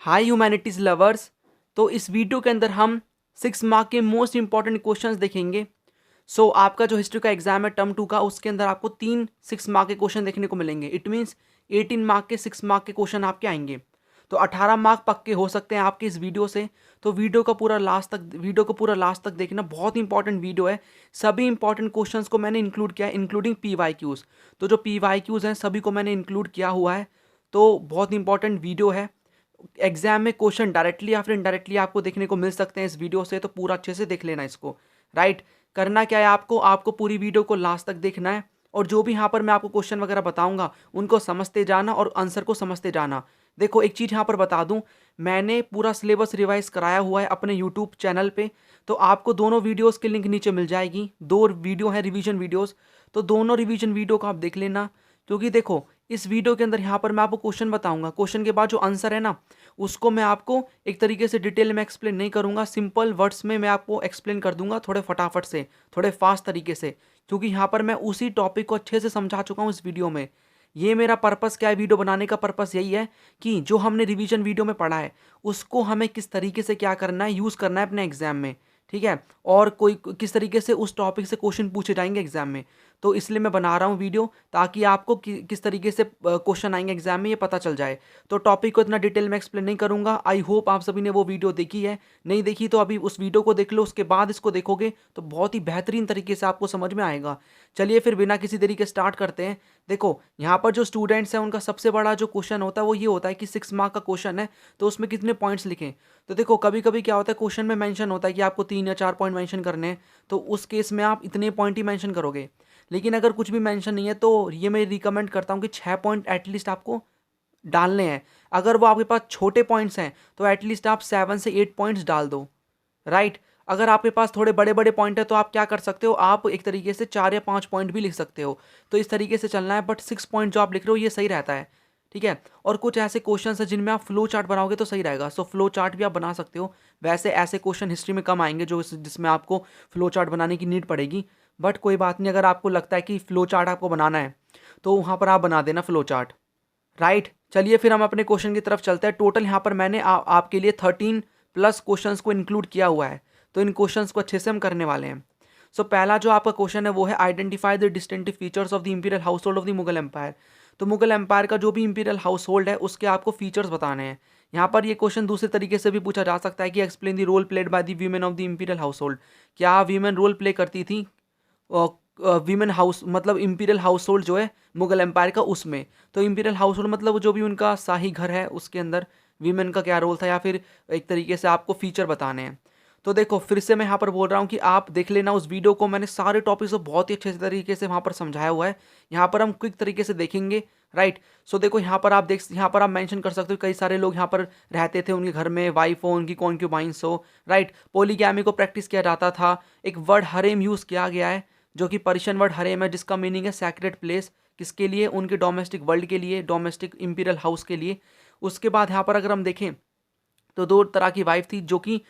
हाय humanities lovers. तो इस video के अंदर हम 6 मार्क के मोस्ट इंपॉर्टेंट क्वेश्चंस देखेंगे। आपका जो हिस्ट्री का एग्जाम है टर्म 2 का, उसके अंदर आपको 3 6 मार्क के क्वेश्चन देखने को मिलेंगे। इट मीन्स 18 मार्क के 6 मार्क के क्वेश्चन आपके आएंगे। तो 18 मार्क पक्के हो सकते हैं आपके इस वीडियो से। तो वीडियो को पूरा लास्ट तक देखना, बहुत इंपॉर्टेंट वीडियो है। सभी इंपॉर्टेंट क्वेश्चंस को मैंने इंक्लूड किया है, इंक्लूडिंग PYQs। तो जो PYQs हैं सभी को मैंने इंक्लूड किया हुआ है। तो बहुत इंपॉर्टेंट वीडियो है। एग्जाम में क्वेश्चन डायरेक्टली या फिर इनडायरेक्टली आपको देखने को मिल सकते हैं इस वीडियो से, तो पूरा अच्छे से देख लेना इसको। राइट, करना क्या है आपको आपको पूरी वीडियो को लास्ट तक देखना है, और जो भी यहाँ पर मैं आपको क्वेश्चन वगैरह बताऊंगा उनको समझते जाना और आंसर को समझते जाना। देखो एक चीज़ यहाँ पर बता दूं, मैंने पूरा सिलेबस रिवाइज कराया हुआ है अपने यूट्यूब चैनल पे। तो आपको दोनों वीडियोस की लिंक नीचे मिल जाएगी। 2 वीडियो हैं रिवीजन वीडियोस, तो दोनों रिवीजन वीडियो को आप देख लेना। क्योंकि देखो इस वीडियो के अंदर यहाँ पर मैं आपको क्वेश्चन बताऊंगा, क्वेश्चन के बाद जो आंसर है ना, उसको मैं आपको एक तरीके से डिटेल में एक्सप्लेन नहीं करूंगा, सिंपल वर्ड्स में मैं आपको एक्सप्लेन कर दूंगा, थोड़े फटाफट से, थोड़े फास्ट तरीके से। क्योंकि यहाँ पर मैं उसी टॉपिक को अच्छे से समझा चुका हूँ इस वीडियो में। ये मेरा पर्पस क्या है, वीडियो बनाने का पर्पस यही है कि जो हमने रिवीजन वीडियो में पढ़ा है उसको हमें किस तरीके से क्या करना है, यूज़ करना है अपने एग्जाम में। ठीक है, और कोई किस तरीके से उस टॉपिक से क्वेश्चन पूछे जाएंगे एग्जाम में। तो इसलिए मैं बना रहा हूँ वीडियो, ताकि आपको किस तरीके से क्वेश्चन आएंगे एग्जाम में ये पता चल जाए। तो टॉपिक को इतना डिटेल में एक्सप्लेन नहीं करूंगा। आई होप आप सभी ने वो वीडियो देखी है। नहीं देखी तो अभी उस वीडियो को देख लो, उसके बाद इसको देखोगे तो बहुत ही बेहतरीन तरीके से आपको समझ में आएगा। चलिए फिर बिना किसी देरी के स्टार्ट करते हैं। देखो यहाँ पर जो स्टूडेंट्स हैं उनका सबसे बड़ा जो क्वेश्चन होता है वो ये होता है कि 6 मार्क का क्वेश्चन है तो उसमें कितने पॉइंट्स लिखें। तो देखो कभी कभी क्या होता है, क्वेश्चन में मेंशन होता है कि आपको 3 या 4 पॉइंट मेंशन करने हैं, तो उस केस में आप इतने पॉइंट ही मेंशन करोगे। लेकिन अगर कुछ भी मेंशन नहीं है तो ये मैं रिकमेंड करता हूँ कि 6 पॉइंट एटलीस्ट आपको डालने हैं। अगर वो आपके पास छोटे पॉइंट्स हैं तो एटलीस्ट आप 7 से 8 पॉइंट्स डाल दो। राइट, अगर आपके पास थोड़े बड़े बड़े पॉइंट है तो आप क्या कर सकते हो, आप एक तरीके से 4 या 5 पॉइंट भी लिख सकते हो। तो इस तरीके से चलना है, बट 6 पॉइंट जो आप लिख रहे हो ये सही रहता है। ठीक है, और कुछ ऐसे क्वेश्चन है जिनमें आप फ्लो चार्ट बनाओगे तो सही रहेगा। फ्लो चार्ट भी आप बना सकते हो। वैसे ऐसे क्वेश्चन हिस्ट्री में कम आएंगे जो जिसमें आपको फ्लो चार्ट बनाने की नीड पड़ेगी। बट कोई बात नहीं, अगर आपको लगता है कि फ्लो चार्ट आपको बनाना है तो वहाँ पर आप बना देना फ्लो चार्ट। राइट, चलिए फिर हम अपने क्वेश्चन की तरफ चलते हैं। टोटल यहाँ पर मैंने आपके लिए 13+ क्वेश्चंस को इंक्लूड किया हुआ है। तो इन क्वेश्चंस को अच्छे से हम करने वाले हैं। पहला जो आपका क्वेश्चन है वो है identify the distinctive features of the imperial household of the Mughal empire. तो मुगल एम्पायर का जो भी इंपीरियल हाउस होल्ड है उसके आपको फीचर्स बताने हैं। यहाँ पर ये क्वेश्चन दूसरे तरीके से भी पूछा जा सकता है कि explain the role played by the women of the imperial household. क्या वीमेन रोल प्ले करती थी वीमेन हाउस, मतलब इंपीरियल हाउस होल्ड जो है मुगल एम्पायर का उसमें। तो इंपीरियल हाउस होल्ड मतलब जो भी उनका शाही घर है उसके अंदर वीमेन का क्या रोल था, या फिर एक तरीके से आपको फीचर बताने हैं। तो देखो फिर से मैं यहाँ पर बोल रहा हूँ कि आप देख लेना उस वीडियो को, मैंने सारे टॉपिक्स को बहुत ही अच्छे तरीके से वहाँ पर समझाया हुआ है। यहाँ पर हम क्विक तरीके से देखेंगे। राइट, देखो यहाँ पर आप मेंशन कर सकते हो कई सारे लोग यहाँ पर रहते थे, उनके घर में वाइफ हो, उनकी कॉन्क्यूबाइंस हो। राइट, पोलीगैमी को प्रैक्टिस किया जाता था। एक वर्ड हरेम यूज़ किया गया है जो कि पर्शियन वर्ड हरेम है, जिसका मीनिंग है सैक्रेड प्लेस। किसके लिए, उनके डोमेस्टिक वर्ल्ड के लिए, डोमेस्टिक इंपीरियल हाउस के लिए। उसके बाद यहाँ पर अगर हम देखें तो 2 तरह की वाइफ थी, जो कि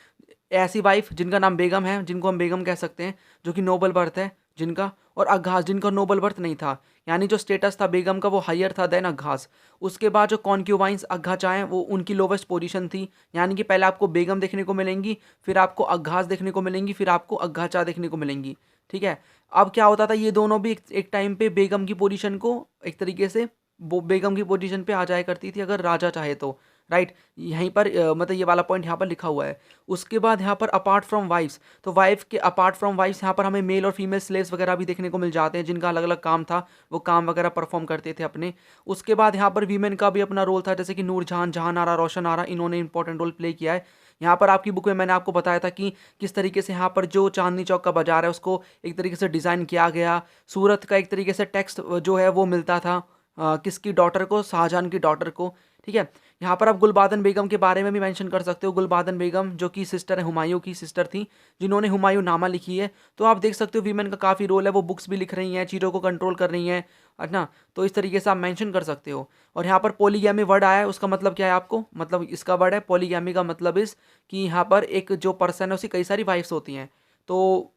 ऐसी वाइफ जिनका नाम बेगम है, जिनको हम बेगम कह सकते हैं, जो कि नोबल बर्थ है जिनका, और अग्घास जिनका नोबल बर्थ नहीं था। यानी जो स्टेटस था बेगम का वो हायर था देन अग्घास। उसके बाद जो कॉन्क्यूबाइंस अग्घाचाएँ वो उनकी लोवेस्ट पोजीशन थी। यानी कि पहले आपको बेगम देखने को मिलेंगी, फिर आपको अग्घास देखने को मिलेंगी, फिर आपको अग्घाचा देखने को मिलेंगी। ठीक है, अब क्या होता था, ये दोनों भी एक टाइम पे बेगम की पोजीशन को एक तरीके से वो बेगम की पोजीशन पे आ जाया करती थी अगर राजा चाहे तो। राइट, यहीं पर मतलब ये वाला पॉइंट यहाँ पर लिखा हुआ है। उसके बाद यहाँ पर अपार्ट फ्रॉम वाइफ्स, तो वाइफ के अपार्ट फ्रॉम वाइफ्स यहाँ पर हमें मेल और फीमेल स्लेव्स वगैरह भी देखने को मिल जाते हैं, जिनका अलग अलग काम था, वो काम वगैरह परफॉर्म करते थे अपने। उसके बाद यहाँ पर वीमेन का भी अपना रोल था, जैसे कि नूरजहां, जहां आरा, रोशन आरा, इन्होंने इंपॉर्टेंट रोल प्ले किया है। यहाँ पर आपकी बुक में मैंने आपको बताया था कि किस तरीके से यहाँ पर जो चांदनी चौक का बाजार है उसको एक तरीके से डिज़ाइन किया गया। सूरत का एक तरीके से टेक्स्ट जो है वो मिलता था किसकी डॉटर को, शाहजहां की डॉटर को। ठीक है, यहाँ पर आप गुलबादन बेगम के बारे में भी मेंशन कर सकते हो। गुलबादन बेगम जो कि सिस्टर है, हुमायूं की सिस्टर थी, जिन्होंने हुमायूं नामा लिखी है। तो आप देख सकते हो वीमेन का काफ़ी रोल है, वो बुक्स भी लिख रही हैं, चीज़ों को कंट्रोल कर रही हैं, है ना। तो इस तरीके से आप मेंशन कर सकते हो। और यहाँ पर पॉलीगैमी वर्ड आया है, उसका मतलब क्या है आपको, मतलब इसका वर्ड है पॉलीगैमी का मतलब इस कि यहाँ पर एक जो पर्सन है उसकी कई सारी वाइफ्स होती हैं। तो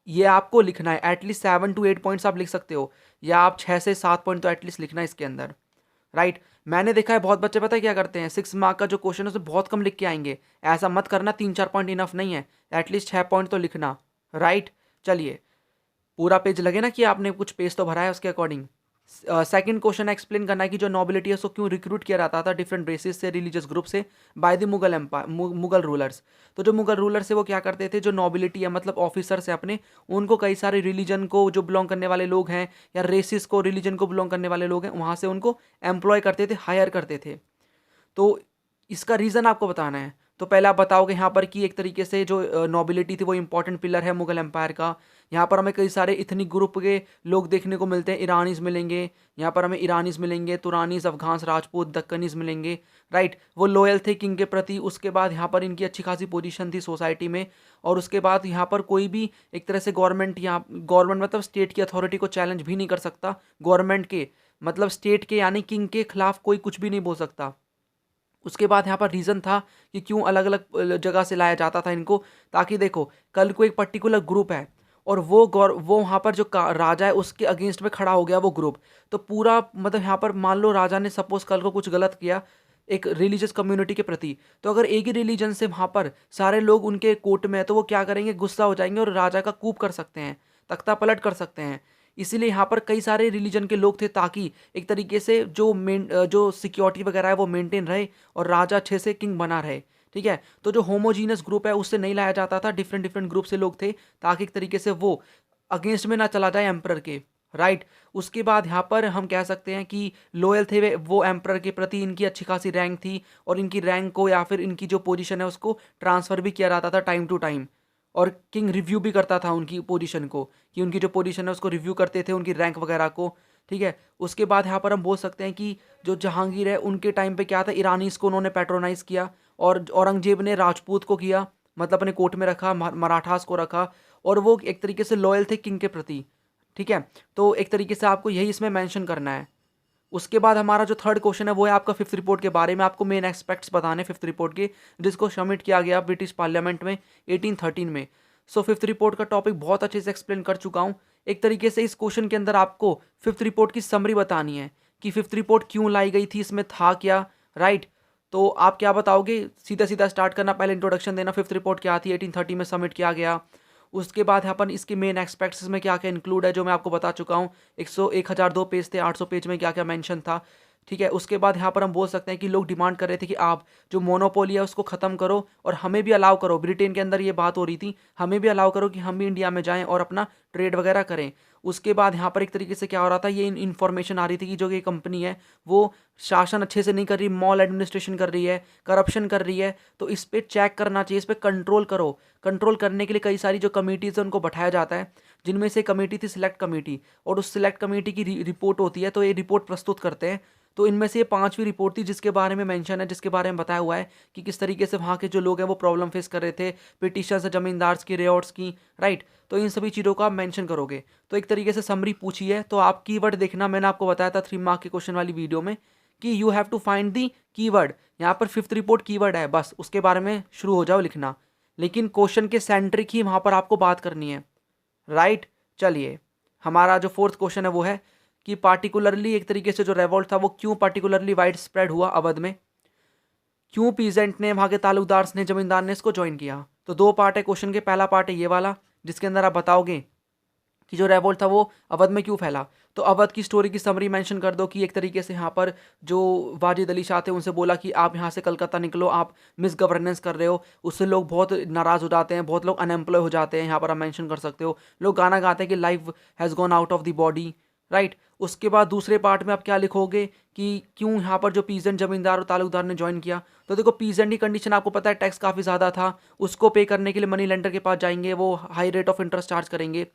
ये आपको लिखना है, एटलीस्ट 7 to 8 पॉइंट्स आप लिख सकते हो, या आप 6 से 7 पॉइंट तो एटलीस्ट लिखना है इसके अंदर। राइट। मैंने देखा है बहुत बच्चे पता है क्या करते हैं, 6 मार्क का जो क्वेश्चन है उसमें बहुत कम लिख के आएंगे। ऐसा मत करना, 3-4 पॉइंट इनफ नहीं है, एटलीस्ट 6 पॉइंट तो लिखना। राइट, चलिए पूरा पेज लगे ना कि आपने कुछ पेज तो भरा है उसके अकॉर्डिंग। सेकंड क्वेश्चन एक्सप्लेन करना है कि जो नोबिलिटी है उसको क्यों रिक्रूट किया जाता था डिफरेंट रेसेस से, रिलीजियस ग्रुप से, by the Mughal empire, Mughal rulers. तो जो मुगल रूलर्स है वो क्या करते थे, जो नोबिलिटी है मतलब ऑफिसर्स है अपने, उनको कई सारे रिलीजन को जो बिलोंग करने वाले लोग हैं या रेसिस को, रिलीजन को बिलोंग करने वाले लोग हैं, वहाँ से उनको एम्प्लॉय करते थे, हायर करते थे। तो इसका रीज़न आपको बताना है। तो पहले आप बताओगे यहाँ पर कि एक तरीके से जो नोबिलिटी थी वो इंपॉर्टेंट पिलर है मुगल एम्पायर का। यहाँ पर हमें कई सारे इथनिक ग्रुप के लोग देखने को मिलते हैं, ईरानीज़ मिलेंगे, यहाँ पर हमें ईरानीज़ मिलेंगे, तुरानीज़, अफ़गान्स, राजपूत, दक्कनीज़ मिलेंगे। राइट, वो लॉयल थे किंग के प्रति। उसके बाद यहाँ पर इनकी अच्छी खासी पोजीशन थी सोसाइटी में। और उसके बाद यहाँ पर कोई भी एक तरह से गवर्नमेंट मतलब स्टेट की अथॉरिटी को चैलेंज भी नहीं कर सकता। गवर्नमेंट के मतलब स्टेट के यानी किंग के खिलाफ कोई कुछ भी नहीं बोल सकता। उसके बाद यहाँ पर रीज़न था कि क्यों अलग अलग जगह से लाया जाता था इनको, ताकि देखो कल को एक पर्टिकुलर ग्रुप है और वो वहाँ पर जो राजा है उसके अगेंस्ट में खड़ा हो गया वो ग्रुप, तो पूरा मतलब यहाँ पर मान लो राजा ने सपोज कल को कुछ गलत किया एक रिलीजियस कम्युनिटी के प्रति, तो अगर एक ही रिलीजन से वहाँ पर सारे लोग उनके कोर्ट में है तो वो क्या करेंगे, गुस्सा हो जाएंगे और राजा का कूप कर सकते हैं, तख्ता पलट कर सकते हैं। इसीलिए यहाँ पर कई सारे रिलीजन के लोग थे ताकि एक तरीके से जो सिक्योरिटी वगैरह है वो मेंटेन रहे और राजा अच्छे से किंग बना रहे। ठीक है, तो जो होमोजीनस ग्रुप है उससे नहीं लाया जाता था, डिफरेंट डिफरेंट ग्रुप से लोग थे ताकि एक तरीके से वो अगेंस्ट में ना चला जाए एम्प्रर के। राइट, उसके बाद यहाँ पर हम कह सकते हैं कि लॉयल थे वो एम्प्रर के प्रति, इनकी अच्छी खासी रैंक थी और इनकी रैंक को या फिर इनकी जो पोजीशन है उसको ट्रांसफ़र भी किया जाता था टाइम टू टाइम। और किंग रिव्यू भी करता था उनकी पोजीशन को, कि उनकी जो पोजीशन है उसको रिव्यू करते थे, उनकी रैंक वगैरह को। ठीक है, उसके बाद यहाँ पर हम बोल सकते हैं कि जो जहांगीर है उनके टाइम पे क्या था, ईरानीज़ को उन्होंने पैट्रोनाइज़ किया और औरंगजेब ने राजपूत को किया, मतलब अपने कोर्ट में रखा, मराठास को रखा और वो एक तरीके से लॉयल थे किंग के प्रति। ठीक है, तो एक तरीके से आपको यही इसमें मेंशन करना है। उसके बाद हमारा जो थर्ड क्वेश्चन है वो है आपका फिफ्थ रिपोर्ट के बारे में, आपको मेन एस्पेक्ट्स बताने फिफ्थ रिपोर्ट के, जिसको सबमिट किया गया ब्रिटिश पार्लियामेंट में 1813 में। सो फिफ्थ रिपोर्ट का टॉपिक बहुत अच्छे से एक्सप्लेन कर चुका हूँ। एक तरीके से इस क्वेश्चन के अंदर आपको फिफ्थ रिपोर्ट की समरी बतानी है कि फिफ्थ रिपोर्ट क्यों लाई गई थी, इसमें था क्या। राइट, तो आप क्या बताओगे, सीधा सीधा स्टार्ट करना, पहले इंट्रोडक्शन देना, फिफ्थ रिपोर्ट क्या थी, 1830 में सबमिट किया गया। उसके बाद यहाँ पर इसके मेन एक्सपेक्ट्स में क्या क्या इंक्लूड है जो मैं आपको बता चुका हूँ। 1002 पेज थे, 800 पेज में क्या क्या मेंशन था। ठीक है, उसके बाद यहाँ पर हम बोल सकते हैं कि लोग डिमांड कर रहे थे कि आप जो मोनोपोली है उसको ख़त्म करो और हमें भी अलाउ करो, ब्रिटेन के अंदर ये बात हो रही थी, हमें भी अलाउ करो कि हम भी इंडिया में जाएं और अपना ट्रेड वगैरह करें। उसके बाद यहाँ पर एक तरीके से क्या हो रहा था, ये इन्फॉर्मेशन आ रही थी कि जो ये कंपनी है वो शासन अच्छे से नहीं कर रही, मॉल एडमिनिस्ट्रेशन कर रही है, करप्शन कर रही है, तो इस पर चेक करना चाहिए, इस पर कंट्रोल करो। कंट्रोल करने के लिए कई सारी जो कमेटीज़ है उनको बैठाया जाता है, जिनमें से कमेटी थी सिलेक्ट कमेटी, और उस सिलेक्ट कमेटी की रिपोर्ट होती है, तो ये रिपोर्ट प्रस्तुत करते हैं। तो इनमें से ये 5वीं रिपोर्ट थी जिसके बारे में मेंशन है, जिसके बारे में बताया हुआ है कि किस तरीके से वहाँ के जो लोग हैं वो प्रॉब्लम फेस कर रहे थे, पिटिशंस जमींदार्स की, रेयर्स की। राइट, तो इन सभी चीज़ों को आप मेंशन करोगे। तो एक तरीके से समरी पूछी है तो आप कीवर्ड देखना, मैंने आपको बताया था 3 मार्क के क्वेश्चन वाली वीडियो में कि you have to find the keyword. यहाँ पर फिफ्थ रिपोर्ट कीवर्ड है, बस उसके बारे में शुरू हो जाओ लिखना, लेकिन क्वेश्चन के सेंट्रिक ही वहाँ पर आपको बात करनी है। राइट, चलिए हमारा जो फोर्थ क्वेश्चन है वो है कि पार्टिकुलरली एक तरीके से जो रेवोल्ट था वो क्यों पार्टिकुलरली वाइड स्प्रेड हुआ अवध में, क्यों पीजेंट ने, वहाँ के तालुकदार ने, जमींदार ने इसको ज्वाइन किया। तो 2 पार्ट है क्वेश्चन के, पहला पार्ट है ये वाला जिसके अंदर आप बताओगे कि जो रेवोल्ट था वो अवध में क्यों फैला। तो अवध की स्टोरी की समरी मेंशन कर दो कि एक तरीके से यहाँ पर जो वाजिद अली शाह थे उनसे बोला कि आप यहाँ से कलकत्ता निकलो, आप मिस गवर्नेंस कर रहे हो। उससे लोग बहुत नाराज़ हो जाते हैं, बहुत लोग अनएम्प्लॉय हो जाते हैं। यहाँ पर आप मेंशन कर सकते हो, लोग गाना गाते हैं कि life has gone out of the body. Right, उसके बाद दूसरे पार्ट में आप क्या लिखोगे कि क्यों यहाँ पर जो पीजेंट जमींदार और तालुकदार ने ज्वाइन किया। तो देखो पीजेंट की कंडीशन आपको पता है, टैक्स काफ़ी ज़्यादा था, उसको पे करने के लिए मनी लेंडर के पास जाएंगे, वो high rate of interest charge करेंगे।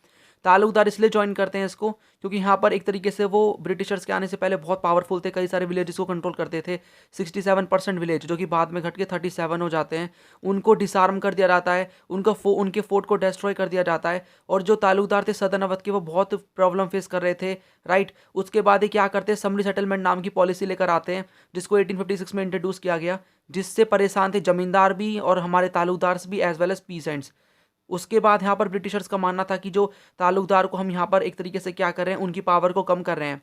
तालुकदार इसलिए ज्वाइन करते हैं इसको क्योंकि यहाँ पर एक तरीके से वो ब्रिटिशर्स के आने से पहले बहुत पावरफुल थे, कई सारे विलेजेस को कंट्रोल करते थे। 67% विलेज जो कि बाद में घट के 37 हो जाते हैं, उनको डिसआर्म कर दिया जाता है, उनके फोर्ट को डिस्ट्रॉय कर दिया जाता है। और जो तालुकदार थे सदन अवध के वो बहुत प्रॉब्लम फेस कर रहे थे। राइट, उसके बाद ये क्या करते हैं, समरी सेटलमेंट नाम की पॉलिसी लेकर आते हैं जिसको 1856 में इंट्रोड्यूस किया गया, जिससे परेशान थे जमींदार भी और हमारे तालुकदार भी एज वेल एज पीसेंट्स। उसके बाद यहाँ पर ब्रिटिशर्स का मानना था कि जो ताल्लुकदार को हम यहाँ पर एक तरीके से क्या कर रहे हैं, उनकी पावर को कम कर रहे हैं।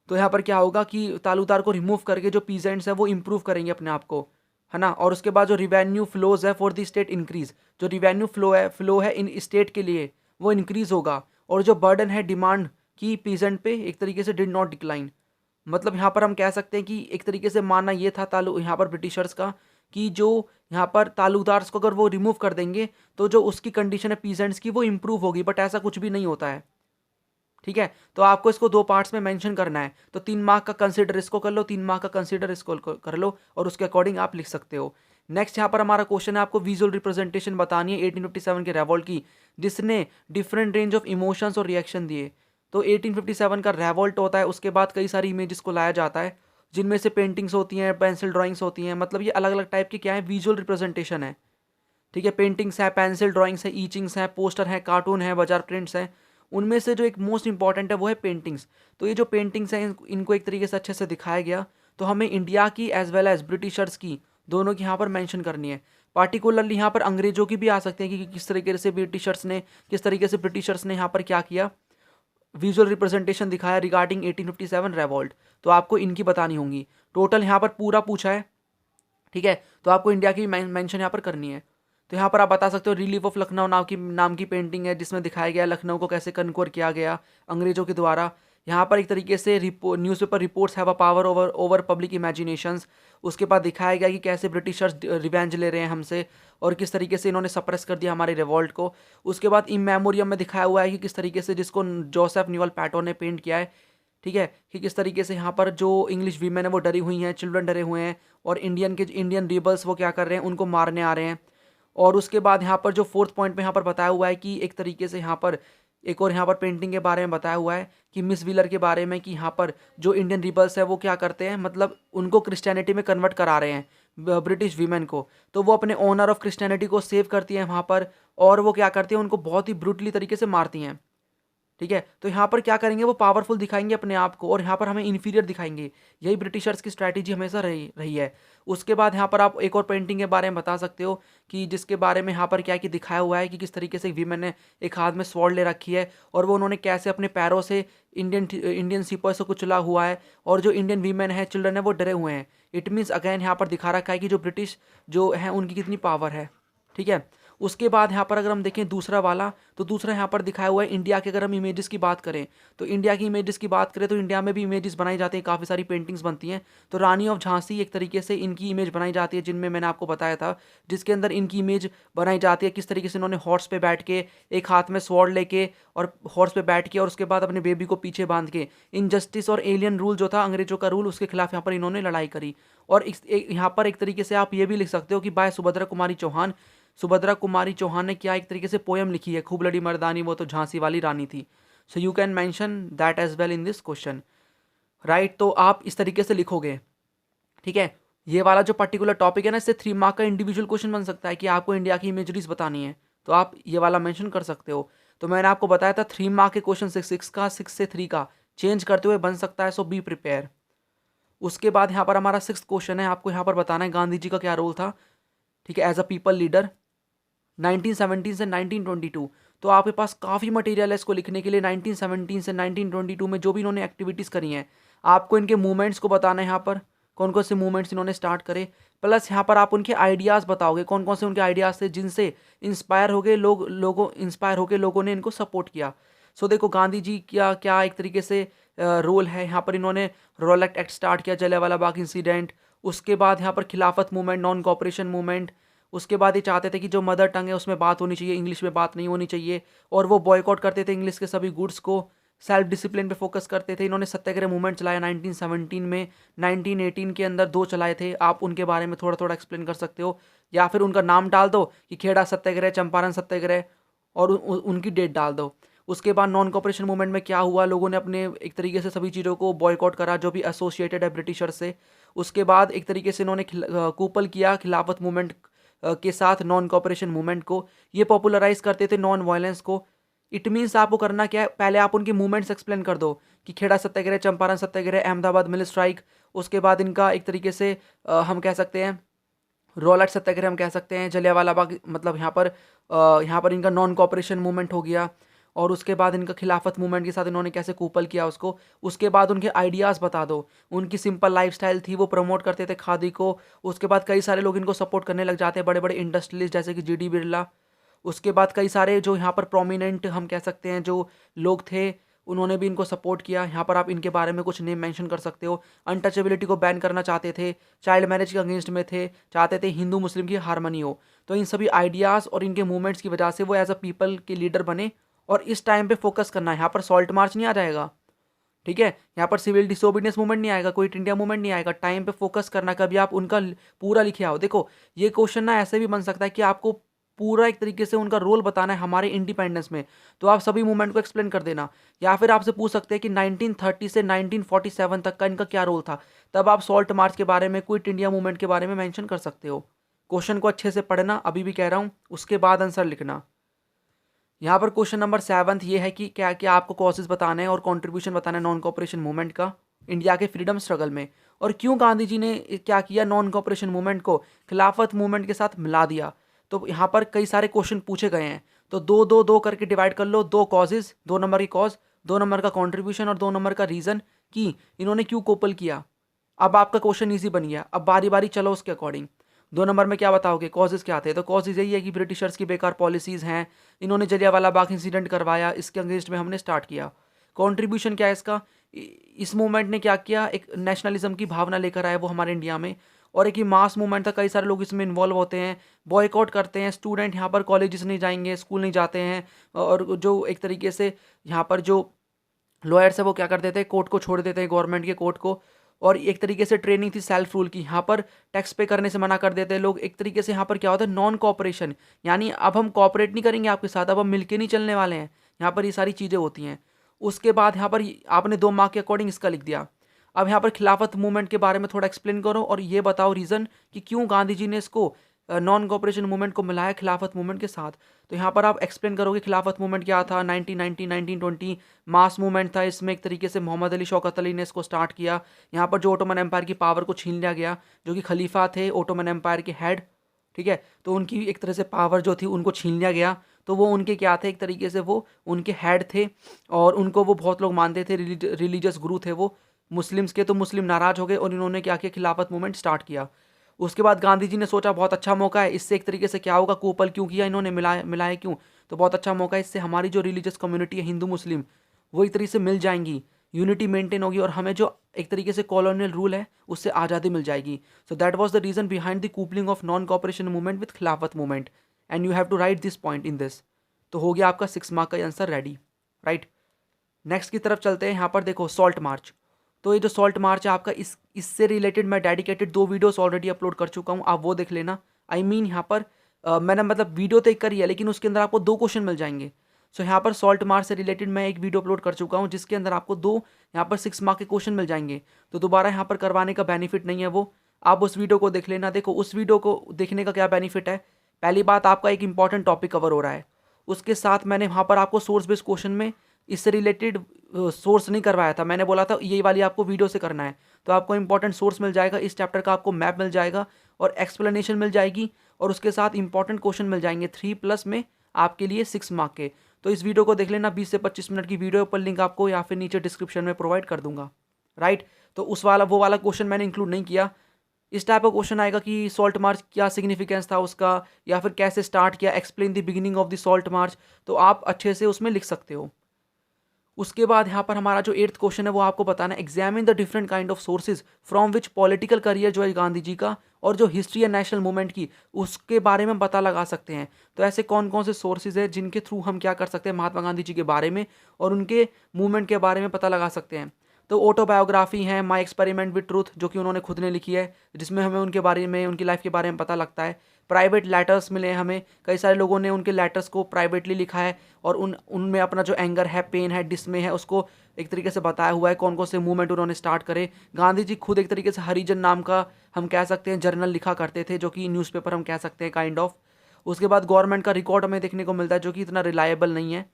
तो यहाँ पर क्या होगा कि तालुकदार को रिमूव करके जो पीजेंट्स है वो इम्प्रूव करेंगे अपने आप को, है ना। और उसके बाद जो रिवेन्यू फ्लोज है फॉर द स्टेट इंक्रीज, जो रिवेन्यू फ्लो है इन स्टेट के लिए वो इंक्रीज होगा। और जो बर्डन है डिमांड की पीजेंट पे एक तरीके से डिड नॉट डिक्लाइन। मतलब यहाँ पर हम कह सकते हैं कि एक तरीके से मानना ये था यहाँ पर ब्रिटिशर्स का कि जो यहाँ पर तालुकदार्स को अगर वो रिमूव कर देंगे तो जो उसकी कंडीशन है पीजेंट्स की वो इंप्रूव होगी, बट ऐसा कुछ भी नहीं होता है। ठीक है, तो आपको इसको 2 पार्ट्स में मेंशन करना है। तो 3 मार्क का कंसीडर इसको कर लो, 3 मार्क का कंसीडर इसको कर लो, और उसके अकॉर्डिंग आप लिख सकते हो। नेक्स्ट यहाँ पर हमारा क्वेश्चन है, आपको विजुअल रिप्रेजेंटेशन बतानी है 1857 के रेवोल्ट की, जिसने डिफरेंट रेंज ऑफ इमोशंस और रिएक्शन दिए। तो 1857 का रेवोल्ट होता है, उसके बाद कई सारी इमेजेस को लाया जाता है, जिनमें से पेंटिंग्स होती हैं, पेंसिल ड्राइंग्स होती हैं। मतलब ये अलग अलग टाइप की क्या है, विजुअल रिप्रेजेंटेशन है। ठीक है, पेंटिंग्स है, पेंसिल ड्राइंग्स है, ईचिंग्स है, पोस्टर है, कार्टून है, बाजार प्रिंट्स हैं। उनमें से जो एक मोस्ट इंपॉर्टेंट है वो है पेंटिंग्स। तो ये जो पेंटिंग्स हैं इनको एक तरीके से अच्छे से दिखाया गया। तो हमें इंडिया की एज वेल एज ब्रिटिशर्स की दोनों की यहाँ पर मेंशन करनी है। पार्टिकुलरली यहाँ पर अंग्रेजों की भी आ सकते हैं कि किस तरीके से ब्रिटिशर्स ने यहाँ पर क्या किया, विजुअल रिप्रेजेंटेशन दिखाया रिगार्डिंग 1857 रेवोल्ट। तो आपको इनकी बतानी होंगी। टोटल यहाँ पर पूरा पूछा है। ठीक है, तो आपको इंडिया की मेंशन यहाँ पर करनी है। तो यहाँ पर आप बता सकते हो रिलीफ ऑफ लखनऊ नाम की पेंटिंग है, जिसमें दिखाया गया लखनऊ को कैसे कनकोर किया गया अंग्रेजों के द्वारा। यहाँ पर एक तरीके से newspaper reports have a power over public imaginations. उसके बाद दिखाया गया कि कैसे ब्रिटिशर्स रिवेंज ले रहे हैं हमसे, और किस तरीके से इन्होंने सप्रेस कर दिया हमारे रिवॉल्ट को। उसके बाद इन मेमोरियम में दिखाया हुआ है कि किस तरीके से, जिसको जोसेफ न्यूअल पैटो ने पेंट किया है, ठीक है, कि किस तरीके से यहाँ पर जो इंग्लिश वीमेन है वो डरी हुई हैं, चिल्ड्रन डरे हुए हैं, और इंडियन रिबल्स वो क्या कर रहे हैं, उनको मारने आ रहे हैं। और उसके बाद यहाँ पर जो 4th पॉइंट में यहाँ पर बताया हुआ है कि एक तरीके से यहाँ पर एक और यहाँ पर पेंटिंग के बारे में बताया हुआ है कि मिस व्हीलर के बारे में, कि यहाँ पर जो इंडियन रिबल्स है वो क्या करते हैं, मतलब उनको क्रिश्चियनिटी में कन्वर्ट करा रहे हैं ब्रिटिश वीमेन को। तो वो अपने ऑनर ऑफ क्रिश्चियनिटी को सेव करती हैं वहाँ पर, और वो क्या करती हैं, उनको बहुत ही ब्रूटली तरीके से मारती हैं। ठीक है, तो यहाँ पर क्या करेंगे, वो पावरफुल दिखाएंगे अपने आप को, और यहाँ पर हमें इन्फीरियर दिखाएंगे। यही ब्रिटिशर्स की स्ट्रैटेजी हमेशा रही है। उसके बाद यहाँ पर आप एक और पेंटिंग के बारे में बता सकते हो कि जिसके बारे में यहाँ पर क्या कि दिखाया हुआ है कि किस तरीके से वीमेन ने एक हाथ में स्वॉर्ड ले रखी है, और वो उन्होंने कैसे अपने पैरों से इंडियन सिपाही से कुचला हुआ है, और जो इंडियन वीमेन है, चिल्ड्रन है, वो डरे हुए हैं। इट मीन्स अगेन यहाँ पर दिखा रखा है कि जो ब्रिटिश जो है उनकी कितनी पावर है। ठीक है, उसके बाद यहाँ पर अगर हम देखें दूसरा वाला, तो दूसरा यहाँ पर दिखाया हुआ है इंडिया के, अगर हम इमेजेस की बात करें तो इंडिया की इमेजेस की बात करें तो इंडिया में भी इमेजेस बनाई जाती हैं, काफ़ी सारी पेंटिंग्स बनती हैं। तो रानी ऑफ झांसी एक तरीके से इनकी इमेज बनाई जाती है, जिनमें मैंने आपको बताया था, जिसके अंदर इनकी इमेज बनाई जाती है किस तरीके से इन्होंने हॉर्स पे बैठ के, एक हाथ में स्वॉर्ड लेके और हॉर्स पे बैठ के, और उसके बाद अपने बेबी को पीछे बांध के इनजस्टिस और एलियन रूल जो था अंग्रेजों का रूल, उसके खिलाफ यहाँ पर इन्होंने लड़ाई करी। और यहाँ पर एक तरीके से आप ये भी लिख सकते हो कि बाय सुभद्रा कुमारी चौहान ने क्या एक तरीके से पोयम लिखी है, खूब लड़ी मर्दानी वो तो झांसी वाली रानी थी। So you can mention that as well in this question, right. तो आप इस तरीके से लिखोगे। ठीक है, ये वाला जो पर्टिकुलर टॉपिक है ना, इससे 3 मार्क का इंडिविजुअल क्वेश्चन बन सकता है कि आपको इंडिया की इमेजरीज बतानी है, तो आप ये वाला मेंशन कर सकते हो। तो मैंने आपको बताया था 3 मार्क के क्वेश्चन 6 से 3 का चेंज करते हुए बन सकता है, सो बी प्रिपेयर। उसके बाद यहाँ पर हमारा 6th क्वेश्चन है, आपको यहाँ पर बताना है गांधी जी का क्या रोल था, ठीक है, एज अ पीपल लीडर 1917 से 1922। तो आपके पास काफ़ी मटेरियल है इसको लिखने के लिए। 1917 से 1922 में जो भी इन्होंने एक्टिविटीज़ करी हैं, आपको इनके मूवमेंट्स को बताना है, यहाँ पर कौन कौन से मूवमेंट्स इन्होंने स्टार्ट करे, प्लस यहाँ पर आप उनके आइडियाज़ बताओगे, कौन कौन से उनके आइडियाज़ थे जिनसे इंस्पायर हो गए लोगों ने इनको सपोर्ट किया। सो देखो गांधी जी क्या क्या एक तरीके से रोल है। यहाँ पर इन्होंने रॉलेट एक्ट स्टार्ट किया, जलियांवाला बाग इंसिडेंट। उसके बाद यहाँ पर खिलाफत मूवमेंट, नॉन कॉपरेशन मूवमेंट। उसके बाद ये चाहते थे कि जो मदर टंग है उसमें बात होनी चाहिए, इंग्लिश में बात नहीं होनी चाहिए, और वो बॉयकॉट करते थे इंग्लिश के सभी गुड्स को। सेल्फ डिसिप्लिन पे फोकस करते थे। इन्होंने सत्याग्रह मूवमेंट चलाया 1917 में। 1918 के अंदर 2 चलाए थे। आप उनके बारे में थोड़ा थोड़ा एक्सप्लेन कर सकते हो, या फिर उनका नाम डाल दो कि खेड़ा सत्याग्रह, चंपारण सत्याग्रह, और उनकी डेट डाल दो। उसके बाद नॉन कॉपरेशन मूवमेंट में क्या हुआ, लोगों ने अपने एक तरीके से सभी चीज़ों को बॉयकॉट करा जो भी एसोसिएटेड है ब्रिटिशर से। उसके बाद एक तरीके से इन्होंने कूपल किया खिलाफत मूवमेंट के साथ, नॉन कॉपरेशन मूवमेंट को। ये पॉपुलराइज करते थे नॉन वायलेंस को। इट मीन्स आपको करना क्या है, पहले आप उनके मूवमेंट्स एक्सप्लेन कर दो कि खेड़ा सत्याग्रह, चंपारण सत्याग्रह, अहमदाबाद मिल स्ट्राइक। उसके बाद इनका एक तरीके से हम कह सकते हैं रॉलेट सत्याग्रह हम कह सकते हैं, जलियांवाला बाग, मतलब यहाँ पर इनका नॉन कॉपरेशन मूवमेंट हो गया। और उसके बाद इनका खिलाफत मूवमेंट के साथ इन्होंने कैसे कूपल किया उसको, उसके बाद उनके आइडियाज़ बता दो, उनकी सिंपल लाइफस्टाइल थी, वो प्रमोट करते थे खादी को, उसके बाद कई सारे लोग इनको सपोर्ट करने लग जाते हैं, बड़े बड़े इंडस्ट्रियलिस्ट जैसे कि जीडी बिरला, उसके बाद कई सारे जो यहाँ पर प्रोमिनेंट हम कह सकते हैं जो लोग थे उन्होंने भी इनको सपोर्ट किया। यहाँ पर आप इनके बारे में कुछ नेम मेंशन कर सकते हो। अनटचेबिलिटी को बैन करना चाहते थे, चाइल्ड मैरिज के अगेंस्ट में थे, चाहते थे हिंदू मुस्लिम की हारमनी हो। तो इन सभी आइडियाज़ और इनके मूवमेंट्स की वजह से वो एज अ पीपल के लीडर बने। और इस टाइम पे फोकस करना है, यहाँ पर सॉल्ट मार्च नहीं आ जाएगा, ठीक है, यहाँ पर सिविल डिसोबीडियंस मूवमेंट नहीं आएगा, क्विट इंडिया मूवमेंट नहीं आएगा। टाइम पे फोकस करना, कभी आप उनका पूरा लिखे आओ। देखो ये क्वेश्चन ना ऐसे भी बन सकता है कि आपको पूरा एक तरीके से उनका रोल बताना है हमारे इंडिपेंडेंस में, तो आप सभी मूवमेंट को एक्सप्लेन कर देना। या फिर आपसे पूछ सकते हैं कि 1930 से 1947 तक का इनका क्या रोल था, तब आप सॉल्ट मार्च के बारे में, क्विट इंडिया मूवमेंट के बारे में मेंशन कर सकते हो। क्वेश्चन को अच्छे से पढ़ना, अभी भी कह रहा हूँ, उसके बाद आंसर लिखना। यहाँ पर क्वेश्चन नंबर 7 ये है कि क्या क्या आपको कॉजेज बताने हैं और कंट्रीब्यूशन बताना है नॉन कोऑपरेशन मूवमेंट का इंडिया के फ्रीडम स्ट्रगल में, और क्यों गांधी जी ने क्या किया, नॉन कोऑपरेशन मूवमेंट को खिलाफत मूवमेंट के साथ मिला दिया। तो यहाँ पर कई सारे क्वेश्चन पूछे गए हैं, तो दो दो दो करके डिवाइड कर लो, 2 कॉजेज, 2 नंबर की कॉज, 2 नंबर का कॉन्ट्रीब्यूशन और 2 नंबर का रीज़न कि इन्होंने क्यों कोपल किया। अब आपका क्वेश्चन ईजी बन गया, अब बारी बारी चलो उसके अकॉर्डिंग। 2 नंबर में क्या बताओगे, कॉजेज क्या थे, तो कॉजेज यही है कि ब्रिटिशर्स की बेकार पॉलिसीज़ हैं, इन्होंने जलियांवाला बाग इंसिडेंट करवाया, इसके अगेंस्ट में हमने स्टार्ट किया। कंट्रीब्यूशन क्या है इसका, इस मूवमेंट ने क्या किया, एक नेशनलिज्म की भावना लेकर आया वो हमारे इंडिया में, और एक ही मास मूवमेंट था, कई सारे लोग इसमें इन्वॉल्व होते हैं, बॉयकॉट करते हैं, स्टूडेंट यहाँ पर कॉलेजेस नहीं जाएंगे, स्कूल नहीं जाते हैं, और जो एक तरीके से यहाँ पर जो लॉयर्स है वो क्या कर देते हैं, कोर्ट को छोड़ देते हैं, गवर्नमेंट के कोर्ट को। और एक तरीके से ट्रेनिंग थी सेल्फ रूल की, यहाँ पर टैक्स पे करने से मना कर देते हैं लोग। एक तरीके से यहाँ पर क्या होता है, नॉन कोऑपरेशन, यानी अब हम कोऑपरेट नहीं करेंगे आपके साथ, अब हम मिलके नहीं चलने वाले हैं। यहाँ पर ये सारी चीज़ें होती हैं। उसके बाद यहाँ पर आपने 2 मार्क के अकॉर्डिंग इसका लिख दिया। अब यहाँ पर खिलाफत मूवमेंट के बारे में थोड़ा एक्सप्लेन करो और ये बताओ रीज़न कि क्यों गांधी जी ने इसको नॉन कोऑपरेशन मूवमेंट को मिलाया खिलाफत मूवमेंट के साथ। तो यहाँ पर आप एक्सप्लेन करोगे खिलाफत मूवमेंट क्या था, 1919 1920 मास मूवमेंट था, इसमें एक तरीके से मोहम्मद अली शौकत अली ने इसको स्टार्ट किया। यहाँ पर जो ओटोमन एम्पायर की पावर को छीन लिया गया, जो कि खलीफा थे ओटोमन एम्पायर के हेड, ठीक है, तो उनकी एक तरह से पावर जो थी उनको छीन लिया गया। तो वो उनके क्या थे, एक तरीके से वो उनके हेड थे, और उनको वो बहुत लोग मानते थे, रिलीजियस गुरु थे वो मुस्लिम्स के। तो मुस्लिम नाराज़ हो गए और इन्होंने क्या किया, खिलाफत मूवमेंट स्टार्ट किया। उसके बाद गांधी जी ने सोचा बहुत अच्छा मौका है, इससे एक तरीके से क्या होगा, कोपल क्यों किया इन्होंने, मिलाए क्यों, तो बहुत अच्छा मौका है, इससे हमारी जो रिलीजियस कम्युनिटी है हिंदू मुस्लिम वो एक तरीके से मिल जाएंगी, यूनिटी मेंटेन होगी, और हमें जो एक तरीके से कॉलोनियल रूल है उससे आज़ादी मिल जाएगी। So that was the reason behind the coupling of non cooperation movement with Khilafat movement, and you have to write this point in this. तो हो गया आपका 6 मार्क का आंसर रेडी, राइट। नेक्स्ट की तरफ चलते हैं। यहाँ पर देखो सॉल्ट मार्च, तो ये जो सॉल्ट मार्च है आपका, इससे रिलेटेड मैं डेडिकेटेड 2 वीडियोस ऑलरेडी अपलोड कर चुका हूँ, आप वो देख लेना। आई मीन यहाँ पर मैंने मतलब वीडियो तो एक करी है, लेकिन उसके अंदर आपको 2 क्वेश्चन मिल जाएंगे। सो यहाँ पर सॉल्ट मार्च से रिलेटेड मैं एक वीडियो अपलोड कर चुका हूँ, जिसके अंदर आपको 2 यहाँ पर 6 मार्क के क्वेश्चन मिल जाएंगे। तो दोबारा यहाँ पर करवाने का बेनिफिट नहीं है, वो आप उस वीडियो को देख लेना। देखो उस वीडियो को देखने का क्या बेनिफिट है, पहली बात आपका एक इंपॉर्टेंट टॉपिक कवर हो रहा है, उसके साथ मैंने वहाँ पर आपको सोर्स बेस्ड क्वेश्चन में इससे रिलेटेड सोर्स नहीं करवाया था, मैंने बोला था यही वाली आपको वीडियो से करना है। तो आपको इंपॉर्टेंट सोर्स मिल जाएगा, इस चैप्टर का आपको मैप मिल जाएगा और एक्सप्लेनेशन मिल जाएगी, और उसके साथ इंपॉर्टेंट क्वेश्चन मिल जाएंगे 3+ में आपके लिए 6 मार्क के। तो इस वीडियो को देख लेना, 20 से 25 मिनट की वीडियो, ऊपर लिंक आपको या फिर नीचे डिस्क्रिप्शन में प्रोवाइड कर दूंगा, राइट। तो वो वाला क्वेश्चन मैंने इंक्लूड नहीं किया। इस टाइप का क्वेश्चन आएगा कि सॉल्ट मार्च क्या सिग्निफिकेंस था उसका, या फिर कैसे स्टार्ट किया, explain the beginning of the salt march, तो आप अच्छे से उसमें लिख सकते हो। उसके बाद यहाँ पर हमारा जो 8th क्वेश्चन है वो आपको बताना है, examine the different kind of sources from which political career जो है गांधी जी का और जो हिस्ट्री है नेशनल मूवमेंट की उसके बारे में पता लगा सकते हैं। तो ऐसे कौन कौन से सोर्सेज है जिनके थ्रू हम क्या कर सकते हैं, महात्मा गांधी जी के बारे में और उनके मूवमेंट के बारे में पता लगा सकते हैं। तो ऑटोबायोग्राफी है माई एक्सपेरिमेंट विद ट्रूथ, जो कि उन्होंने खुद ने लिखी है, जिसमें हमें उनके बारे में, उनकी लाइफ के बारे में पता लगता है। प्राइवेट लेटर्स मिले हैं हमें, कई सारे लोगों ने उनके लेटर्स को प्राइवेटली लिखा है और उनमें अपना जो एंगर है, पेन है, डिसमे है, उसको एक तरीके से बताया हुआ है, कौन कौन से मूवमेंट उन्होंने स्टार्ट करे। गांधी जी खुद एक तरीके से हरिजन नाम का हम कह सकते हैं जर्नल लिखा करते थे, जो कि न्यूज़पेपर हम कह सकते हैं काइंड ऑफ। उसके बाद गवर्नमेंट का रिकॉर्ड हमें देखने को मिलता है, जो कि इतना रिलायबल नहीं है,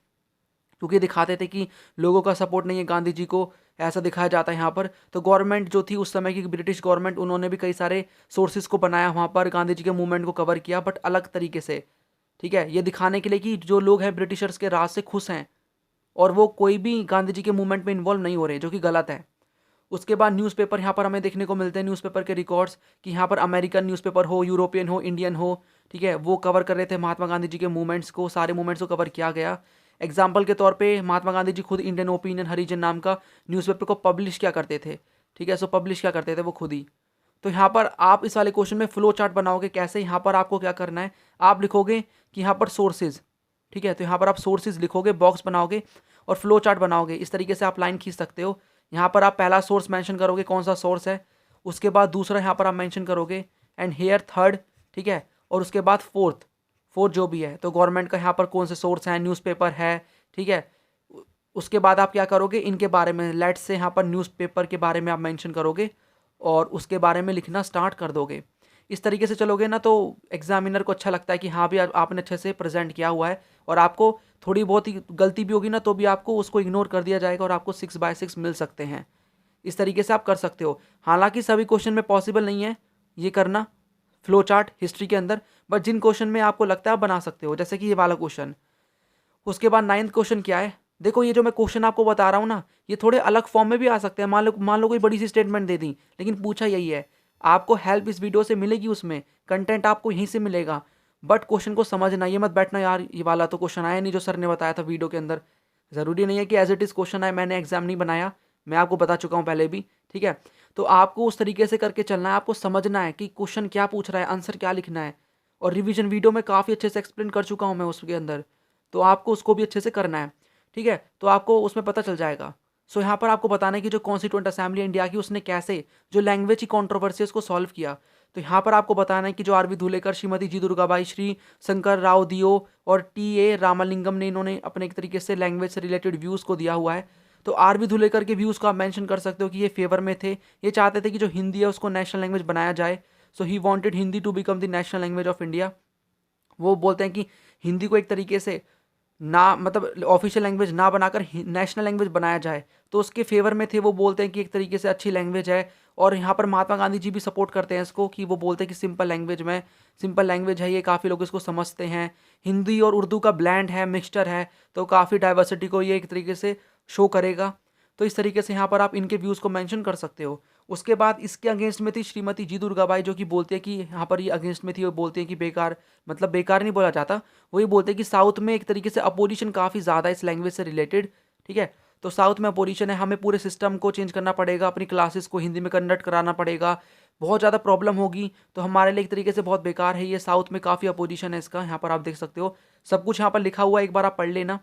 क्योंकि दिखाते थे कि लोगों का सपोर्ट नहीं है गांधी जी को, ऐसा दिखाया जाता है यहाँ पर। तो गवर्नमेंट जो थी उस समय की ब्रिटिश गवर्नमेंट, उन्होंने भी कई सारे सोर्सेज को बनाया वहाँ पर, गांधी जी के मूवमेंट को कवर किया, बट अलग तरीके से, ठीक है, ये दिखाने के लिए कि जो लोग हैं ब्रिटिशर्स के राज से खुश हैं, और वो कोई भी गांधी जी के मूवमेंट में इन्वॉल्व नहीं हो रहे, जो कि गलत है। उसके बाद न्यूज़पेपर यहाँ पर हमें देखने को मिलते हैं, न्यूज़पेपर के रिकॉर्ड्स कि यहाँ पर अमेरिकन न्यूज़पेपर हो, यूरोपियन हो, इंडियन हो, ठीक है, वो कवर कर रहे थे महात्मा गांधी जी के मूवमेंट्स को, सारे मूवमेंट्स को कवर किया गया। एग्जाम्पल के तौर पे महात्मा गांधी जी खुद इंडियन ओपिनियन हरिजन नाम का न्यूज़पेपर को पब्लिश क्या करते थे, ठीक है, सो पब्लिश क्या करते थे वो खुद ही। तो यहाँ पर आप इस वाले क्वेश्चन में फ्लो चार्ट बनाओगे कैसे, यहाँ पर आपको क्या करना है, आप लिखोगे कि यहाँ पर सोर्सेज, ठीक है, तो यहाँ पर आप सोर्सेज लिखोगे, बॉक्स बनाओगे और फ्लो चार्ट बनाओगे। इस तरीके से आप लाइन खींच सकते हो। यहाँ पर आप पहला सोर्स मेंशन करोगे कौन सा सोर्स है, उसके बाद दूसरा यहाँ पर आप मेंशन करोगे, एंड हेयर थर्ड, ठीक है, और उसके बाद फोर्थ जो भी है, तो गवर्नमेंट का यहाँ पर कौन से सोर्स है, न्यूज़पेपर है, ठीक है। उसके बाद आप क्या करोगे, इनके बारे में लेट्स से यहाँ पर न्यूज़पेपर के बारे में आप मेंशन करोगे और उसके बारे में लिखना स्टार्ट कर दोगे। इस तरीके से चलोगे ना तो एग्जामिनर को अच्छा लगता है कि हाँ भी आपने अच्छे से प्रेजेंट किया हुआ है, और आपको थोड़ी बहुत ही गलती भी होगी ना तो भी आपको उसको इग्नोर कर दिया जाएगा और आपको 6/6 मिल सकते हैं। इस तरीके से आप कर सकते हो। हालांकि सभी क्वेश्चन में पॉसिबल नहीं है ये करना फ्लो चार्ट हिस्ट्री के अंदर, बट जिन क्वेश्चन में आपको लगता है आप बना सकते हो, जैसे कि ये वाला क्वेश्चन। उसके बाद 9th क्वेश्चन क्या है, देखो ये जो मैं क्वेश्चन आपको बता रहा हूँ ना, ये थोड़े अलग फॉर्म में भी आ सकते हैं। मान लो कोई बड़ी सी स्टेटमेंट दे दी, लेकिन पूछा यही है। आपको हेल्प इस वीडियो से मिलेगी, उसमें कंटेंट आपको यहीं से मिलेगा, बट क्वेश्चन को समझना, ये मत बैठना यार ये वाला तो क्वेश्चन आया नहीं जो सर ने बताया था वीडियो के अंदर। ज़रूरी नहीं है कि एज इट इज़ क्वेश्चन आए, मैंने एग्जाम नहीं बनाया, मैं आपको बता चुका हूँ पहले भी, ठीक है। तो आपको उस तरीके से करके चलना है, आपको समझना है कि क्वेश्चन क्या पूछ रहा है, आंसर क्या लिखना है, और रिवीजन वीडियो में काफ़ी अच्छे से एक्सप्लेन कर चुका हूँ मैं उसके अंदर, तो आपको उसको भी अच्छे से करना है, ठीक है। तो आपको उसमें पता चल जाएगा। सो यहाँ पर आपको बताना है कि जो कॉन्स्टिट्यूएंट असेंबली इंडिया की उसने कैसे जो लैंग्वेज की कॉन्ट्रोवर्सी को सॉल्व किया। तो यहाँ पर आपको बताना है कि जो आर.वी. धुलेकर, श्रीमती जी दुर्गाबाई, श्री शंकर राव दियो और टी.ए. रामलिंगम ने इन्होंने अपने एक तरीके से लैंग्वेज से रिलेटेड व्यूज़ को दिया हुआ है। तो आर.वी. धुलेकर के व्यूज़ को आप मेंशन कर सकते हो कि ये फेवर में थे, ये चाहते थे कि जो हिंदी है उसको नेशनल लैंग्वेज बनाया जाए। So he wanted Hindi to become the national language of India. वो बोलते हैं कि हिंदी को एक तरीके से ना, मतलब ऑफिशियल लैंग्वेज ना बनाकर नेशनल लैंग्वेज बनाया जाए, तो उसके फेवर में थे। वो बोलते हैं कि एक तरीके से अच्छी लैंग्वेज है, और यहाँ पर महात्मा गांधी जी भी सपोर्ट करते हैं इसको, कि वो बोलते हैं कि सिंपल लैंग्वेज है ये, काफ़ी लोग इसको समझते हैं। हिंदी और उर्दू का ब्लेंड है, मिक्सचर है, तो काफ़ी डाइवर्सिटी को ये एक तरीके से शो करेगा। तो इस तरीके से यहाँ पर आप इनके व्यूज़ को मेंशन कर सकते हो। उसके बाद इसके अगेंस्ट में थी श्रीमती जी दुर्गाबाई, जो कि बोलती है कि यहाँ पर ये अगेंस्ट में थी, वो बोलते हैं कि बेकार, मतलब बेकार नहीं बोला जाता, वो ये बोलते हैं कि साउथ में एक तरीके से अपोजिशन काफ़ी ज़्यादा है इस लैंग्वेज से रिलेटेड, ठीक है। तो साउथ में अपोजिशन है, हमें पूरे सिस्टम को चेंज करना पड़ेगा, अपनी क्लासेस को हिंदी में कन्वर्ट कराना पड़ेगा, बहुत ज़्यादा प्रॉब्लम होगी, तो हमारे लिए एक तरीके से बहुत बेकार है ये, साउथ में काफ़ी अपोजिशन है इसका। यहाँ पर आप देख सकते हो, सब कुछ यहाँ पर लिखा हुआ है, एक बार आप पढ़ लेना।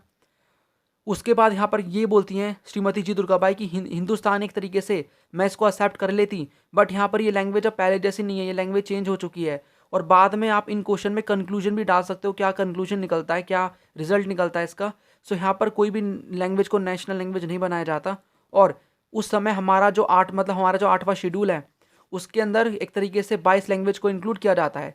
उसके बाद यहाँ पर ये बोलती हैं श्रीमती जी दुर्गाबाई कि हिंदुस्तान एक तरीके से मैं इसको एक्सेप्ट कर लेती, बट यहाँ पर ये लैंग्वेज अब पहले जैसी नहीं है, ये लैंग्वेज चेंज हो चुकी है। और बाद में आप इन क्वेश्चन में कंक्लूजन भी डाल सकते हो, क्या कंक्लूजन निकलता है, क्या रिजल्ट निकलता है इसका। सो यहाँ पर कोई भी लैंग्वेज को नेशनल लैंग्वेज नहीं बनाया जाता। और उस समय हमारा जो हमारा जो 8वां शेड्यूल है, उसके अंदर एक तरीके से 22 लैंग्वेज को इंक्लूड किया जाता है।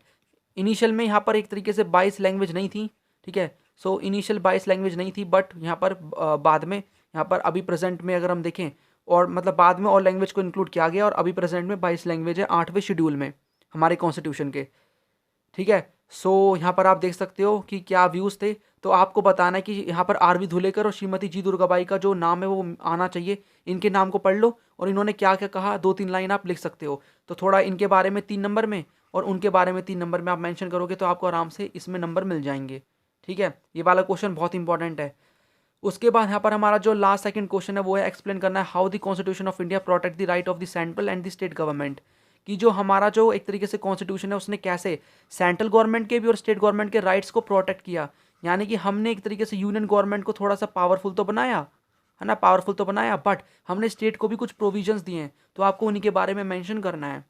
इनिशियल में यहाँ पर एक तरीके से 22 लैंग्वेज नहीं थी, ठीक है। सो इनिशियल 22 लैंग्वेज नहीं थी, बट यहाँ पर बाद में, यहाँ पर अभी प्रेजेंट में अगर हम देखें, और मतलब बाद में और लैंग्वेज को इंक्लूड किया गया, और अभी प्रेजेंट में 22 लैंग्वेज है 8वें शेड्यूल में हमारे कॉन्स्टिट्यूशन के, ठीक है। सो यहाँ पर आप देख सकते हो कि क्या व्यूज़ थे। तो आपको बताना है कि यहाँ पर आर.वी. धुलेकर और श्रीमती जी दुर्गाबाई का जो नाम है वो आना चाहिए, इनके नाम को पढ़ लो, और इन्होंने क्या क्या कहा 2-3 लाइन आप लिख सकते हो। तो थोड़ा इनके बारे में 3 नंबर में और उनके बारे में 3 नंबर में आप मेंशन करोगे, तो आपको आराम से इसमें नंबर मिल जाएंगे, ठीक है। ये वाला क्वेश्चन बहुत इंपॉर्टेंट है। उसके बाद यहाँ पर हमारा जो लास्ट सेकंड क्वेश्चन है वो है एक्सप्लेन करना है how the constitution of India protect the right of the central and the state government, कि जो हमारा जो एक तरीके से कॉन्स्टिट्यूशन है उसने कैसे सेंट्रल गवर्नमेंट के भी और स्टेट गवर्नमेंट के राइट्स को प्रोटेक्ट किया। यानी कि हमने एक तरीके से यूनियन गवर्नमेंट को थोड़ा सा पावरफुल तो बनाया है ना, पावरफुल तो बनाया, बट हमने स्टेट को भी कुछ प्रोविजंस दिए हैं। तो आपको उन्हीं के बारे में मेंशन करना है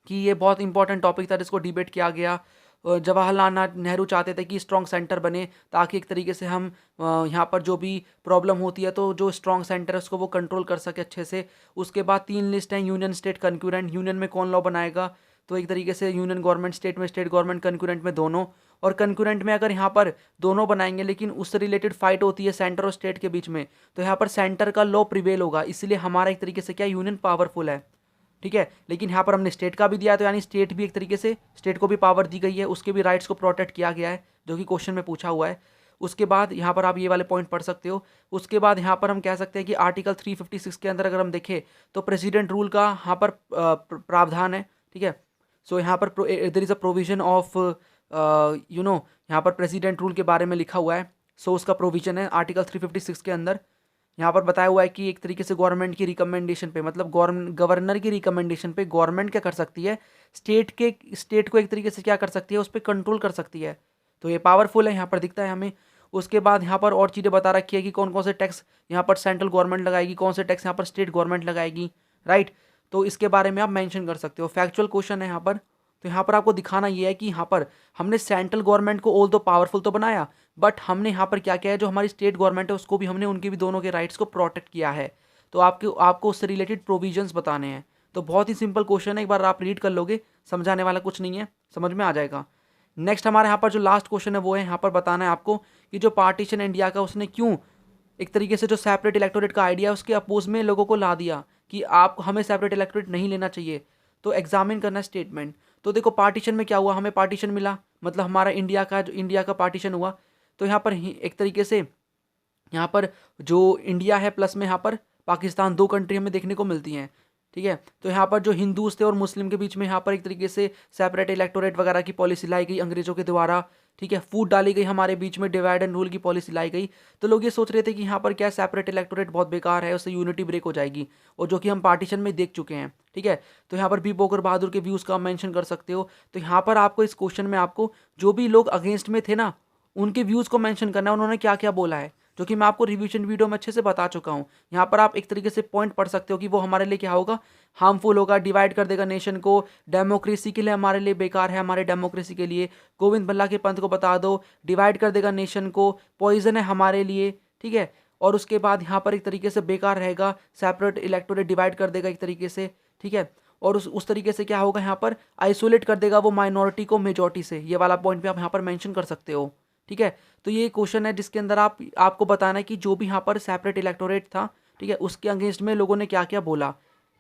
कि ये बहुत इंपॉर्टेंट टॉपिक था जिसको डिबेट किया गया। जवाहरलाल नेहरू चाहते थे कि स्ट्रॉन्ग सेंटर बने, ताकि एक तरीके से हम यहाँ पर जो भी प्रॉब्लम होती है तो जो स्ट्रॉन्ग सेंटर है उसको वो कंट्रोल कर सके अच्छे से। उसके बाद 3 लिस्ट हैं, यूनियन, स्टेट, कंक्यूरेंट। यूनियन में कौन लॉ बनाएगा, तो एक तरीके से यूनियन गवर्नमेंट, स्टेट में स्टेट गवर्नमेंट, कंक्यूरेंट में दोनों। और कंक्यूरेंट में अगर यहाँ पर दोनों बनाएंगे लेकिन उससे रिलेटेड फाइट होती है सेंटर और स्टेट के बीच में, तो यहाँ पर सेंटर का लॉ प्रिवेल होगा, इसलिए हमारा एक तरीके से क्या यूनियन पावरफुल है, ठीक है। लेकिन यहाँ पर हमने स्टेट का भी दिया है, तो यानी स्टेट भी एक तरीके से, स्टेट को भी पावर दी गई है, उसके भी राइट्स को प्रोटेक्ट किया गया है, जो कि क्वेश्चन में पूछा हुआ है। उसके बाद यहाँ पर आप ये वाले पॉइंट पढ़ सकते हो। उसके बाद यहाँ पर हम कह सकते हैं कि आर्टिकल 356 के अंदर अगर हम देखें तो प्रेसिडेंट रूल का यहाँ पर प्रावधान है, ठीक है। सो यहाँ पर there is a provision of यहाँ पर प्रेसिडेंट रूल के बारे में लिखा हुआ है। सो उसका प्रोविजन है आर्टिकल 356 के अंदर। यहाँ पर बताया हुआ है कि एक तरीके से गवर्नमेंट की रिकमेंडेशन पे, मतलब गवर्नर की रिकमेंडेशन पे गवर्नमेंट क्या कर सकती है, स्टेट को एक तरीके से क्या कर सकती है, उस पर कंट्रोल कर सकती है। तो ये पावरफुल है, यहाँ पर दिखता है हमें। उसके बाद यहाँ पर और चीज़ें बता रखी है कि कौन कौन से टैक्स यहाँ पर सेंट्रल गवर्नमेंट लगाएगी, कौन से टैक्स यहाँ पर स्टेट गवर्नमेंट लगाएगी, राइट। तो इसके बारे में आप मेंशन कर सकते हो। फैक्चुअल क्वेश्चन है यहाँ पर। तो यहाँ पर आपको दिखाना ये है कि यहाँ पर हमने सेंट्रल गवर्नमेंट को ऑल दो पावरफुल तो बनाया, बट हमने यहाँ पर क्या किया है, जो हमारी स्टेट गवर्नमेंट है उसको भी हमने उनके भी दोनों के राइट्स को प्रोटेक्ट किया है। तो आपको उससे रिलेटेड प्रोविजंस बताने हैं। तो बहुत ही सिंपल क्वेश्चन है, एक बार आप रीड कर लोगे, समझाने वाला कुछ नहीं है, समझ में आ जाएगा। नेक्स्ट हमारे यहाँ पर जो लास्ट क्वेश्चन है वो है यहाँ पर बताना है आपको कि जो पार्टीशन इंडिया का उसने क्यों एक तरीके से जो सेपरेट इलेक्टोरेट का आइडिया है उसके अपोज में लोगों को ला दिया कि आप हमें सेपरेट इलेक्टोरेट नहीं लेना चाहिए। तो एग्जामिन करना स्टेटमेंट। तो देखो पार्टीशन में क्या हुआ, हमें पार्टीशन मिला, मतलब हमारा इंडिया का पार्टीशन हुआ। तो यहाँ पर एक तरीके से यहाँ पर जो इंडिया है प्लस में यहाँ पर पाकिस्तान, दो कंट्री हमें देखने को मिलती हैं, ठीक है। तो यहाँ पर जो हिंदूज थे और मुस्लिम के बीच में यहाँ पर एक तरीके से सेपरेट इलेक्टोरेट वगैरह की पॉलिसी लाई गई अंग्रेजों के द्वारा, ठीक है। फूट डाली गई हमारे बीच में, डिवाइड एंड रूल की पॉलिसी लाई गई। तो लोग ये सोच रहे थे कि यहाँ पर क्या सेपरेट इलेक्टोरेट बहुत बेकार है, उससे यूनिटी ब्रेक हो जाएगी, और जो कि हम पार्टीशन में देख चुके हैं, ठीक है। तो यहाँ पर बी बोकर बहादुर के व्यूज़ का मेंशन कर सकते हो। तो यहाँ पर आपको इस क्वेश्चन में आपको जो भी लोग अगेंस्ट में थे ना उनके व्यूज़ को मेंशन करना है, उन्होंने क्या क्या बोला है, जो कि मैं आपको रिवीजन वीडियो में अच्छे से बता चुका हूँ। यहाँ पर आप एक तरीके से पॉइंट पढ़ सकते हो कि वो हमारे लिए क्या होगा, हार्मफुल होगा, डिवाइड कर देगा नेशन को, डेमोक्रेसी के लिए हमारे लिए बेकार है, हमारे डेमोक्रेसी के लिए गोविंद बल्ला के पंथ को बता दो, डिवाइड कर देगा नेशन को, पॉइजन है हमारे लिए, ठीक है। और उसके बाद यहाँ पर एक तरीके से बेकार रहेगा, सेपरेट इलेक्टोरेट डिवाइड कर देगा एक तरीके से, ठीक है। और उस तरीके से क्या होगा, यहाँ पर आइसोलेट कर देगा वो माइनॉरिटी को मेजॉरिटी से। ये वाला पॉइंट भी आप यहाँ पर मेंशन कर सकते हो, ठीक है। तो ये क्वेश्चन है जिसके अंदर आपको बताना है कि जो भी यहाँ पर सेपरेट इलेक्टोरेट था, ठीक है, उसके अगेंस्ट में लोगों ने क्या क्या बोला,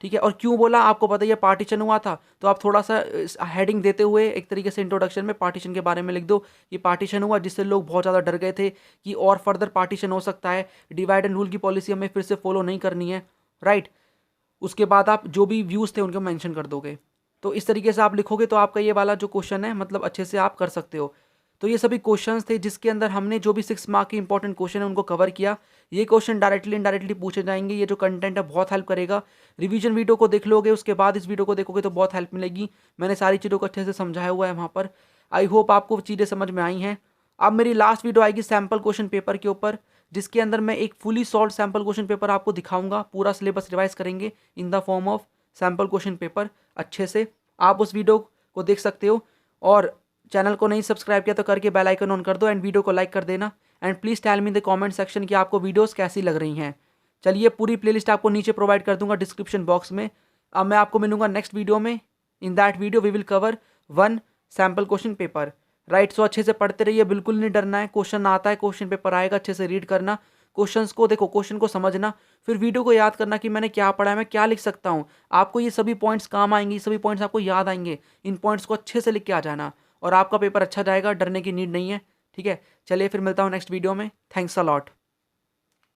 ठीक है, और क्यों बोला आपको पता है। ये पार्टीशन हुआ था, तो आप थोड़ा सा हेडिंग देते हुए एक तरीके से इंट्रोडक्शन में पार्टीशन के बारे में लिख दो, ये पार्टीशन हुआ जिससे लोग बहुत ज़्यादा डर गए थे कि और फर्दर पार्टीशन हो सकता है, डिवाइड एंड रूल की पॉलिसी हमें फिर से फॉलो नहीं करनी है, राइट। उसके बाद आप जो भी व्यूज़ थे उनको मेंशन कर दोगे। तो इस तरीके से आप लिखोगे तो आपका ये वाला जो क्वेश्चन है मतलब अच्छे से आप कर सकते हो। तो ये सभी क्वेश्चंस थे जिसके अंदर हमने जो भी 6 मार्क के इंपॉर्टेंट क्वेश्चन है उनको कवर किया। ये क्वेश्चन डायरेक्टली इनडायरेक्टली पूछे जाएंगे। ये जो कंटेंट है बहुत हेल्प करेगा। रिवीजन वीडियो को देख लोगे, उसके बाद इस वीडियो को देखोगे तो बहुत हेल्प मिलेगी। मैंने सारी चीज़ों को अच्छे से समझाया हुआ है वहाँ पर। आई होप आपको चीज़ें समझ में आई हैं। अब मेरी लास्ट वीडियो आएगी सैम्पल क्वेश्चन पेपर के ऊपर, जिसके अंदर मैं एक fully solve sample question paper आपको दिखाऊंगा। पूरा सिलेबस रिवाइज करेंगे in the form of sample question paper अच्छे से। आप उस वीडियो को देख सकते हो, और चैनल को नहीं सब्सक्राइब किया तो करके बेल आइकन ऑन कर दो एंड वीडियो को लाइक कर देना। And please tell me in the comment section कि आपको वीडियोस कैसी लग रही हैं। चलिए, पूरी प्लेलिस्ट आपको नीचे प्रोवाइड कर दूंगा डिस्क्रिप्शन बॉक्स में। अब मैं आपको मिलूंगा नेक्स्ट वीडियो में। In that video we will cover 1 sample question paper, right. So अच्छे से पढ़ते रहिए, बिल्कुल नहीं डरना है। क्वेश्चन आता है, क्वेश्चन पेपर आएगा, अच्छे से रीड करना, क्वेश्चंस को देखो, क्वेश्चन को समझना, फिर वीडियो को याद करना कि मैंने क्या पढ़ा है, मैं क्या लिख सकता हूँ। आपको ये सभी पॉइंट्स काम आएंगे, ये सभी पॉइंट्स आपको याद आएंगे। इन पॉइंट्स को अच्छे से लिख के आ जाना और आपका पेपर अच्छा जाएगा, डरने की नीड नहीं है, ठीक है। चलिए फिर मिलता हूँ नेक्स्ट वीडियो में। Thanks a lot.